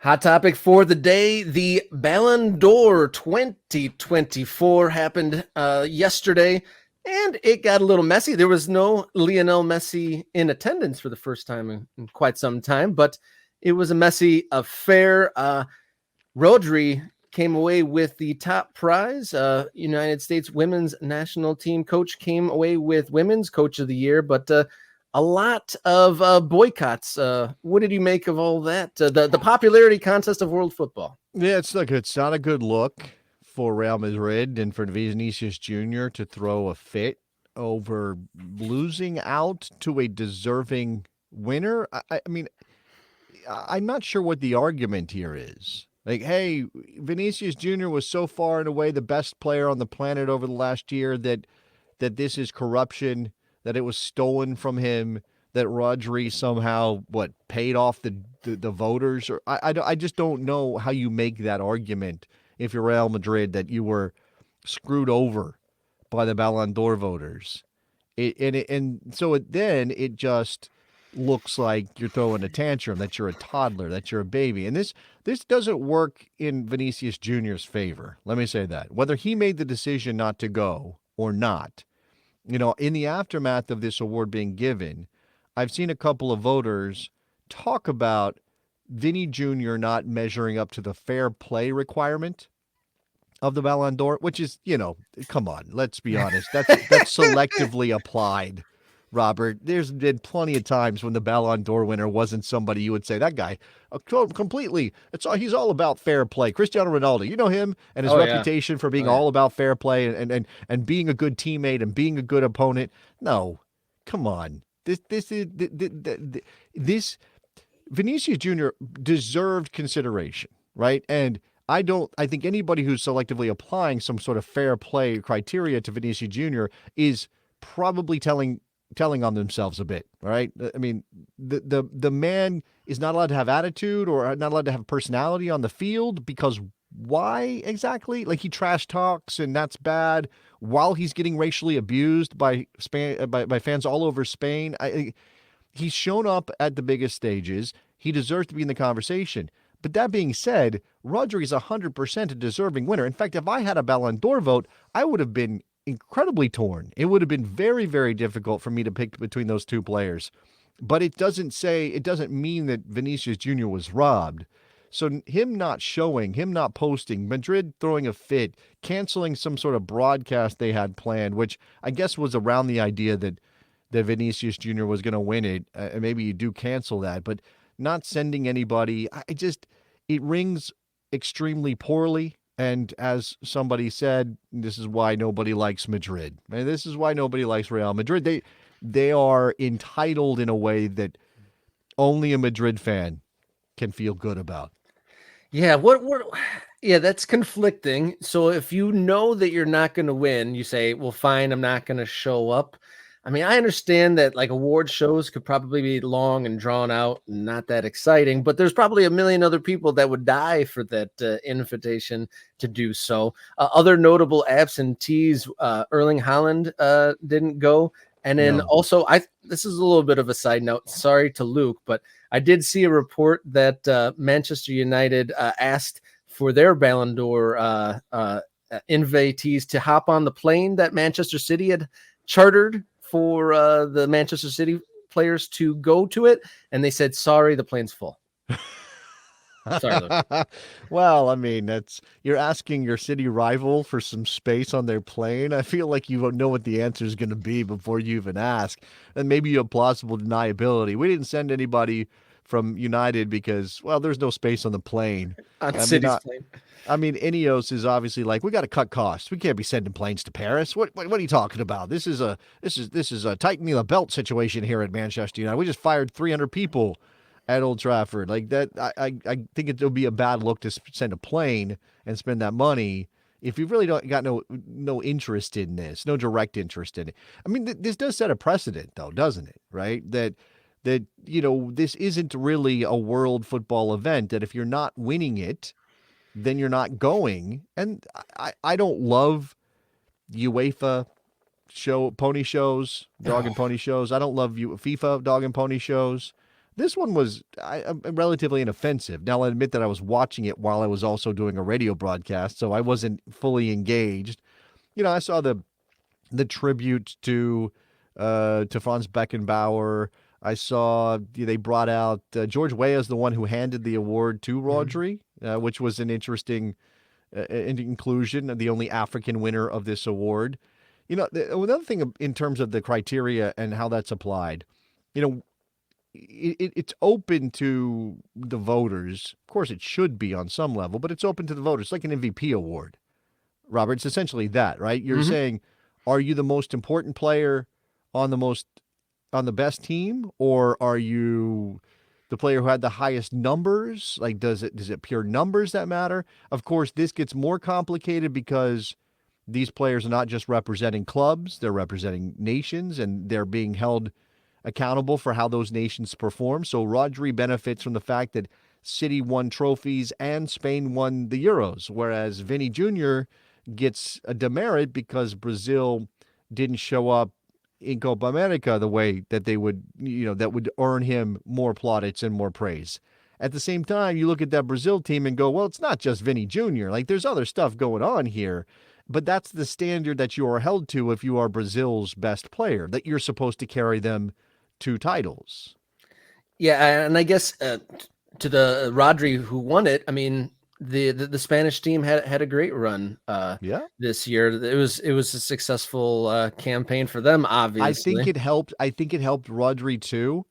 Hot topic for the day, the Ballon d'Or 2024 happened yesterday, and it got a little messy. There was no Lionel Messi in attendance for the first time in quite some time, but it was a messy affair. Rodri came away with the top prize. United States women's national team coach came away with Women's Coach of the Year, but a lot of boycotts. What did you make of all that? The popularity contest of world football. Yeah, it's not a good look for Real Madrid and for Vinicius Jr. to throw a fit over losing out to a deserving winner. I mean, I'm not sure what the argument here is. Like, hey, Vinicius Jr. was so far and away the best player on the planet over the last year that this is corruption, that it was stolen from him, that Rodri somehow paid off the voters, or I just don't know how you make that argument if you're Real Madrid that you were screwed over by the Ballon d'Or voters. Then it just looks like you're throwing a tantrum, that you're a toddler, that you're a baby. And this doesn't work in Vinicius Jr.'s favor. Let me say that. Whether he made the decision not to go or not, in the aftermath of this award being given, I've seen a couple of voters talk about Vinny Jr. not measuring up to the fair play requirement of the Ballon d'Or, which is, come on, let's be honest. That's selectively applied, Robert. There's been plenty of times when the Ballon d'Or winner wasn't somebody you would say, that guy, completely, he's all about fair play. Cristiano Ronaldo, you know him and his reputation for being all about fair play and being a good teammate and being a good opponent. No, come on. This Vinicius Jr. deserved consideration, right? And I think anybody who's selectively applying some sort of fair play criteria to Vinicius Jr. is probably telling on themselves a bit, right? I mean, the man is not allowed to have attitude or not allowed to have personality on the field because why exactly? Like, he trash talks and that's bad while he's getting racially abused by fans all over Spain. He's shown up at the biggest stages. He deserves to be in the conversation. But that being said, Rodri is 100% a deserving winner. In fact, if I had a Ballon d'Or vote, I would have been incredibly torn. It would have been very, very difficult for me to pick between those two players. But it doesn't mean that Vinicius Jr. was robbed. So him not showing, him not posting, Madrid throwing a fit, canceling some sort of broadcast they had planned, which I guess was around the idea that Vinicius Jr. was going to win it. Maybe you do cancel that, but not sending anybody, it rings extremely poorly. And as somebody said, this is why nobody likes Madrid. And this is why nobody likes Real Madrid. They are entitled in a way that only a Madrid fan can feel good about. Yeah, yeah, that's conflicting. So if you know that you're not going to win, you say, well, fine, I'm not going to show up. I mean, I understand that like award shows could probably be long and drawn out and not that exciting, but there's probably a million other people that would die for that invitation to do so. Other notable absentees, Erling Haaland didn't go. And then also, this is a little bit of a side note. Sorry to Luke, but I did see a report that Manchester United asked for their Ballon d'Or invitees to hop on the plane that Manchester City had chartered for the Manchester City players to go to it, and they said, sorry, the plane's full. Sorry, Luke. Well, I mean, you're asking your city rival for some space on their plane. I feel like you know what the answer is going to be before you even ask. And maybe you have plausible deniability. We didn't send anybody from United because, well, there's no space on the plane. On City's plane. I mean, Ineos is obviously like, we got to cut costs. We can't be sending planes to Paris. What are you talking about? This is a tightening the belt situation here at Manchester United. We just fired 300 people at Old Trafford. Like that, I think it would be a bad look to send a plane and spend that money if you really don't got no interest in this, no direct interest in it. I mean, this does set a precedent, though, doesn't it? Right? That this isn't really a world football event. That if you're not winning it, then you're not going. And I don't love UEFA pony shows, dog and pony shows. I don't love FIFA dog and pony shows. This one was relatively inoffensive. Now, I'll admit that I was watching it while I was also doing a radio broadcast, so I wasn't fully engaged. I saw the tribute to Franz Beckenbauer. I saw they brought out George Weah is the one who handed the award to Mhm. Rodri, which was an interesting inclusion, the only African winner of this award. Another thing in terms of the criteria and how that's applied, you know, it's open to the voters. Of course, it should be on some level, but it's open to the voters, like an MVP award. Robert, it's essentially that, right? You're Mhm. saying, are you the most important player on the best team, or are you the player who had the highest numbers? Like, does it pure numbers that matter? Of course, this gets more complicated because these players are not just representing clubs; they're representing nations, and they're being held accountable for how those nations perform. So Rodri benefits from the fact that City won trophies and Spain won the Euros, whereas Vinny Jr. gets a demerit because Brazil didn't show up in Copa America the way that they would, that would earn him more plaudits and more praise. At the same time, you look at that Brazil team and go, well, it's not just Vinny Jr. Like, there's other stuff going on here. But that's the standard that you are held to if you are Brazil's best player, that you're supposed to carry them two titles. Yeah, and I guess to the Rodri who won it, I mean the Spanish team had a great run Yeah. this year. It was a successful campaign for them, I think obviously. it helped. I think it helped Rodri too,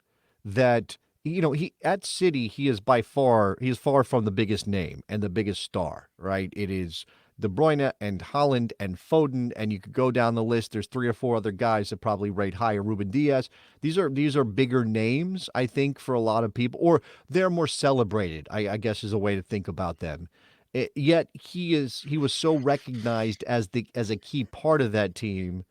that he at City he is far from the biggest name and the biggest star, right? It is De Bruyne and Holland and Foden, and you could go down the list. There's three or four other guys that probably rate higher. Ruben Diaz. These are bigger names, I think, for a lot of people, or they're more celebrated. I guess is a way to think about them. Yet he was so recognized as a key part of that team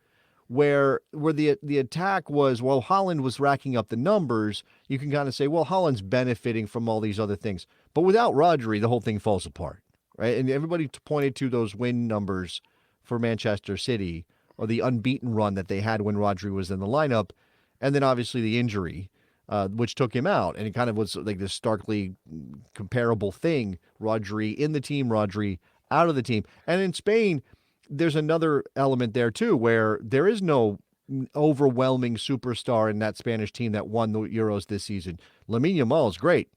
where the attack was, well, Holland was racking up the numbers. You can kind of say, well, Holland's benefiting from all these other things, but without Rodri, the whole thing falls apart, right? And everybody pointed to those win numbers for Manchester City or the unbeaten run that they had when Rodri was in the lineup, and then obviously the injury. Which took him out, and it kind of was like this starkly comparable thing. Rodri in the team, Rodri out of the team, and in Spain, there's another element there too, where there is no overwhelming superstar in that Spanish team that won the Euros this season. Lamine Yamal is great.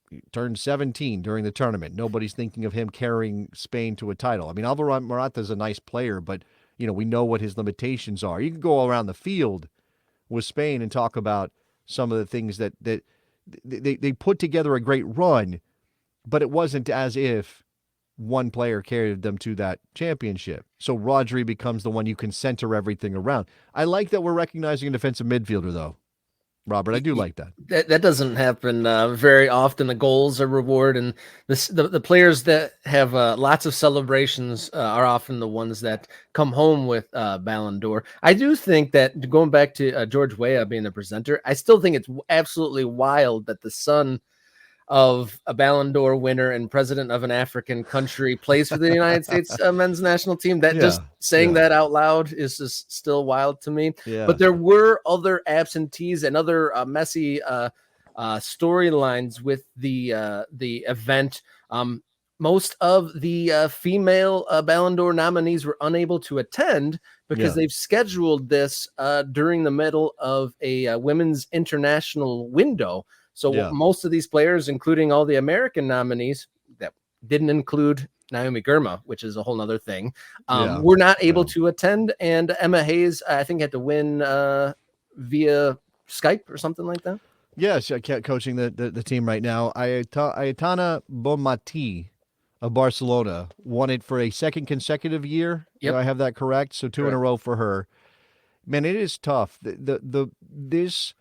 He turned 17 during the tournament. Nobody's thinking of him carrying Spain to a title. I mean, Alvaro Morata is a nice player, but we know what his limitations are. You can go around the field with Spain and talk about some of the things that they put together a great run, but it wasn't as if one player carried them to that championship. So Rodri becomes the one you can center everything around. I like that we're recognizing a defensive midfielder, though, Robert. I Y- do y- like that. That doesn't happen very often. The goals are reward, and the players that have lots of celebrations are often the ones that come home with Ballon d'Or. I do think that going back to George Weah being the presenter, I still think it's absolutely wild that the son of a Ballon d'Or winner and president of an African country plays for the United States men's national team. That just Yeah, saying yeah, that out loud is just still wild to me. But yeah, there were other absentees and other messy storylines with the event. Most of the female Ballon d'Or nominees were unable to attend because yeah, they've scheduled this during the middle of a women's international window. So yeah, most of these players, including all the American nominees that didn't include Naomi Girma, which is a whole other thing, yeah, were not able yeah. to attend. And Emma Hayes, I think, had to win via Skype or something like that. Yes, I kept coaching the team right now. Ayatana Bonmati of Barcelona won it for a second consecutive year. Do Yep. I have that correct? So two in a Correct. row for her. Man, it is tough. This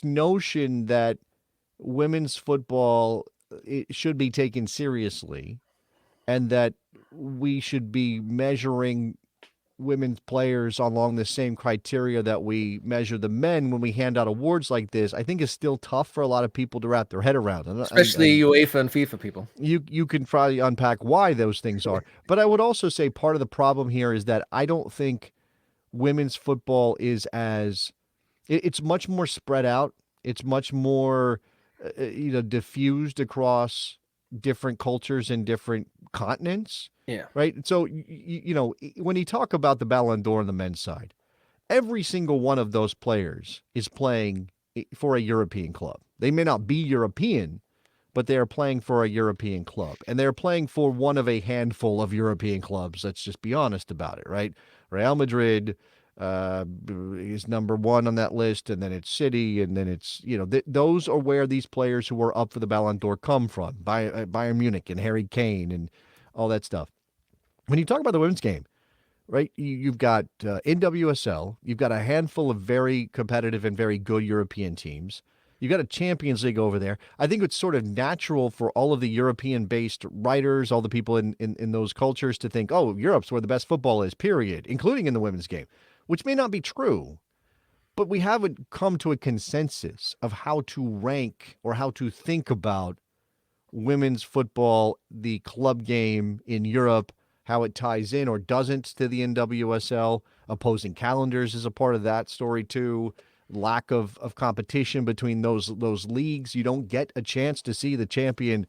notion that women's football it should be taken seriously and that we should be measuring women's players along the same criteria that we measure the men when we hand out awards like this, I think is still tough for a lot of people to wrap their head around. And Especially UEFA and FIFA people. you can probably unpack why those things are. But I would also say part of the problem here is that I don't think women's football is as it's much more spread out. It's much more diffused across different cultures and different continents, Yeah. right? So, when you talk about the Ballon d'Or on the men's side, every single one of those players is playing for a European club. They may not be European, but they are playing for a European club. And they're playing for one of a handful of European clubs. Let's just be honest about it, right? Real Madrid is number one on that list, and then it's City, and then it's, those are where these players who are up for the Ballon d'Or come from, Bayern Munich and Harry Kane and all that stuff. When you talk about the women's game, right? You've got NWSL. You've got a handful of very competitive and very good European teams. You've got a Champions League over there. I think it's sort of natural for all of the European-based writers, all the people in those cultures to think, oh, Europe's where the best football is, period, including in the women's game, which may not be true. But we haven't come to a consensus of how to rank or how to think about women's football, the club game in Europe, how it ties in or doesn't to the NWSL. Opposing calendars is a part of that story too. Lack of competition between those leagues. You don't get a chance to see the champion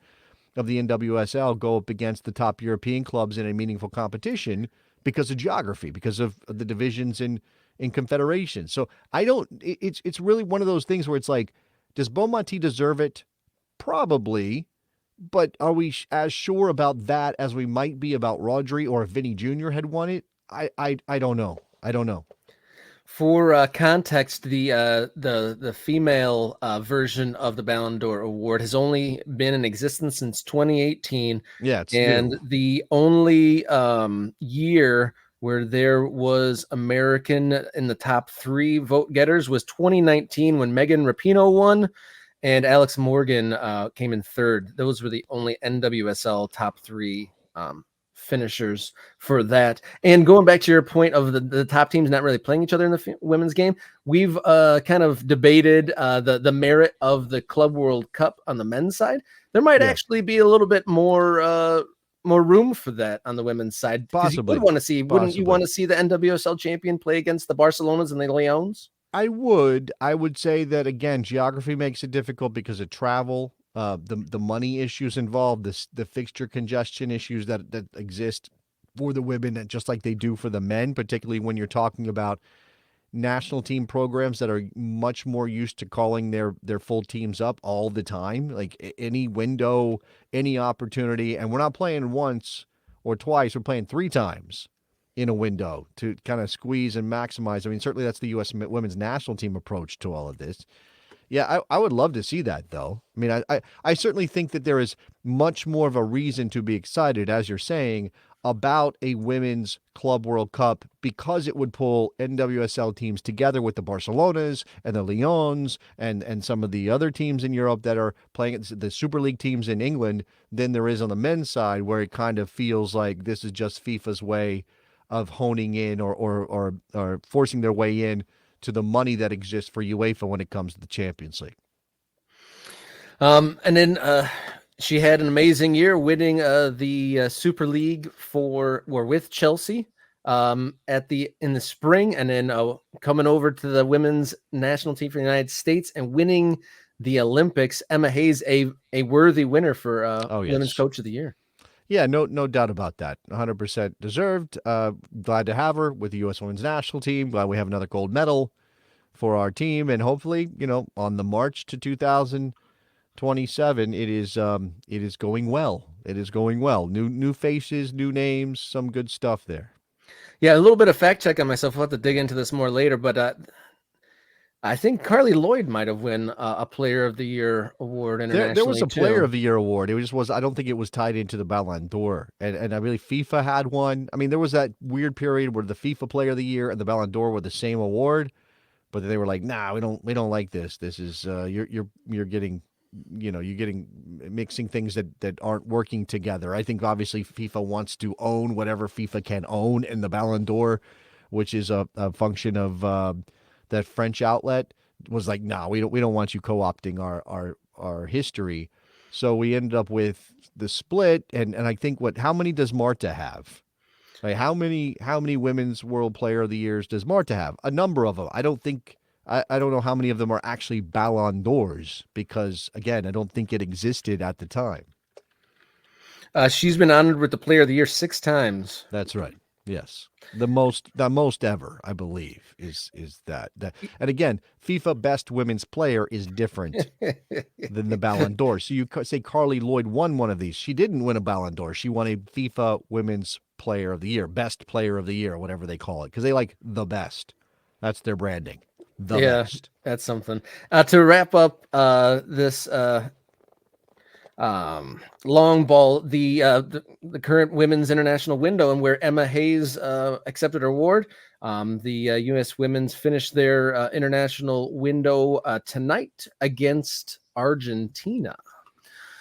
of the NWSL go up against the top European clubs in a meaningful competition because of geography, because of the divisions in confederations. So I don't. It's really one of those things where it's like, does Beaumonti deserve it? Probably. But are we as sure about that as we might be about Rodri or if Vinny Jr. had won it? I don't know. I don't know. For context, the female version of the Ballon d'Or award has only been in existence since 2018, Yeah, it's and new. the only year where there was American in the top 3 vote getters was 2019 when Megan Rapinoe won, and Alex Morgan came in third. Those were the only NWSL top 3 finishers for that. And going back to your point of the top teams not really playing each other in the women's game, we've kind of debated the merit of the Club World Cup on the men's side. There might Yeah, actually be a little bit more room for that on the women's side, because you would possibly. want to see, wouldn't you Possibly. want to see the NWSL champion play against the Barcelonas and the Leones? I would. I would say that again, geography makes it difficult because of travel, the money issues involved, the fixture congestion issues that exist for the women, just like they do for the men, particularly when you're talking about national team programs that are much more used to calling their full teams up all the time, like any window, any opportunity, and we're not playing once or twice, we're playing 3 times in a window to kind of squeeze and maximize. I mean, certainly that's the U.S. women's national team approach to all of this. Yeah, I would love to see that, though. I mean, I certainly think that there is much more of a reason to be excited, as you're saying, about a women's Club World Cup because it would pull NWSL teams together with the Barcelonas and the Lyons and some of the other teams in Europe that are playing the Super League teams in England than there is on the men's side, where it kind of feels like this is just FIFA's way of honing in or forcing their way in to the money that exists for UEFA when it comes to the Champions League. And then she had an amazing year, winning the Super League with Chelsea in the spring, and then coming over to the women's national team for the United States and winning the Olympics. Emma Hayes, a worthy winner for Oh, Women's yes. Coach of the Year. Yeah, no doubt about that. 100% deserved. Glad to have her with the U.S. Women's National Team. Glad we have another gold medal for our team, and hopefully, on the march to 2027, it is going well. It is going well. New faces, new names, some good stuff there. Yeah, a little bit of fact check on myself. We'll have to dig into this more later, but I think Carly Lloyd might have won a Player of the Year award internationally. There was a Player too. of the Year award. It just was. I don't think it was tied into the Ballon d'Or, and I really FIFA had one. I mean, there was that weird period where the FIFA Player of the Year and the Ballon d'Or were the same award, but they were like, nah, we don't like this. This is you're getting. You're getting mixing things that aren't working together. I think obviously FIFA wants to own whatever FIFA can own in the Ballon d'Or, which is a function of that French outlet was like, no, we don't want you co-opting our history. So we ended up with the split, and I think how many does Marta have? Like how many women's World Player of the Years does Marta have? A number of them. I don't think I don't know how many of them are actually Ballon d'Ors because, again, I don't think it existed at the time. She's been honored with the Player of the Year 6 times. That's right. Yes. The most ever, I believe, is that. And again, FIFA Best Women's Player is different than the Ballon d'Or. So you say Carly Lloyd won one of these. She didn't win a Ballon d'Or. She won a FIFA Women's Player of the Year, Best Player of the Year, whatever they call it, because they like the best. That's their branding. The best. That's something. To wrap up this long ball, the current women's international window, and where Emma Hayes accepted her award. The U.S. women's finished their international window tonight against Argentina.